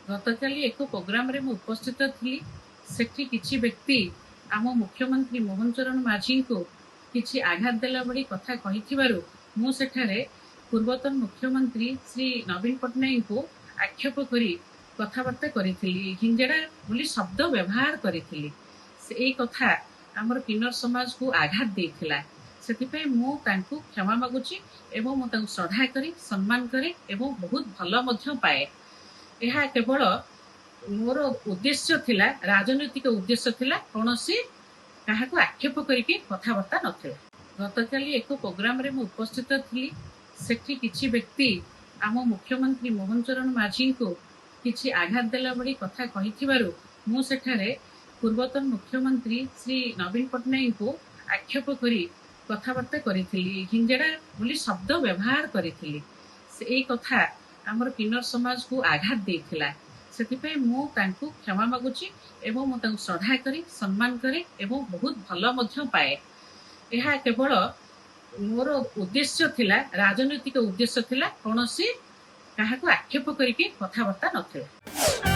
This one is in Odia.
ଗତକାଲି ଏକ ପ୍ରୋଗ୍ରାମରେ ମୁଁ ଉପସ୍ଥିତ ଥିଲି। ସେଠି କିଛି ବ୍ୟକ୍ତି ଆମ ମୁଖ୍ୟମନ୍ତ୍ରୀ ମୋହନ ଚରଣ ମାଝୀଙ୍କୁ କିଛି ଆଘାତ ଦେଲା ଭଳି କଥା କହିଥିବାରୁ ମୁଁ ସେଠାରେ ପୂର୍ବତନ ମୁଖ୍ୟମନ୍ତ୍ରୀ ଶ୍ରୀ ନବୀନ ପଟ୍ଟନାୟକଙ୍କୁ ଆକ୍ଷେପ କରି କଥାବାର୍ତ୍ତା କରିଥିଲି। ହିଞ୍ଜଡ଼ା ବୋଲି ଶବ୍ଦ ବ୍ୟବହାର କରିଥିଲି। ଏଇ କଥା ଆମର କିନ୍ନର ସମାଜକୁ ଆଘାତ ଦେଇଥିଲା। ସେଥିପାଇଁ ମୁଁ ତାଙ୍କୁ କ୍ଷମା ମାଗୁଛି ଏବଂ ମୁଁ ତାଙ୍କୁ ଶ୍ରଦ୍ଧା କରି ସମ୍ମାନ କରେ ଏବଂ ବହୁତ ଭଲ ମଧ୍ୟ ପାଏ। ଏହା କେବଳ ମୋର ଉଦ୍ଦେଶ୍ୟ ଥିଲା, ରାଜନୈତିକ ଉଦ୍ଦେଶ୍ୟ ଥିଲା, କୌଣସି କାହାକୁ ଆକ୍ଷେପ କରିକି କଥାବାର୍ତ୍ତା ନଥିଲା। ଗତକାଲି ଏକ ପ୍ରୋଗ୍ରାମରେ ମୁଁ ଉପସ୍ଥିତ ଥିଲି। ସେଠି କିଛି ବ୍ୟକ୍ତି ଆମ ମୁଖ୍ୟମନ୍ତ୍ରୀ ମୋହନ ଚରଣ ମାଝୀଙ୍କୁ କିଛି ଆଘାତ ଦେଲା ଭଳି କଥା କହିଥିବାରୁ ମୁଁ ସେଠାରେ ପୂର୍ବତନ ମୁଖ୍ୟମନ୍ତ୍ରୀ ଶ୍ରୀ ନବୀନ ପଟ୍ଟନାୟକଙ୍କୁ ଆକ୍ଷେପ କରି କଥାବାର୍ତ୍ତା କରିଥିଲି। ହିଞ୍ଜଡ଼ା ବୋଲି ଶବ୍ଦ ବ୍ୟବହାର କରିଥିଲି। ଏଇ କଥା ଆମର କିନ୍ନର ସମାଜକୁ ଆଘାତ ଦେଇଥିଲା। ସେଥିପାଇଁ ମୁଁ ତାଙ୍କୁ କ୍ଷମା ମାଗୁଛି ଏବଂ ମୁଁ ତାଙ୍କୁ ଶ୍ରଦ୍ଧା କରି ସମ୍ମାନ କରେ ଏବଂ ବହୁତ ଭଲ ମଧ୍ୟ ପାଏ। ଏହା କେବଳ ମୋର ଉଦ୍ଦେଶ୍ୟ ଥିଲା, ରାଜନୈତିକ ଉଦ୍ଦେଶ୍ୟ ଥିଲା, କୌଣସି କାହାକୁ ଆକ୍ଷେପ କରିକି କଥାବାର୍ତ୍ତା ନଥିଲା।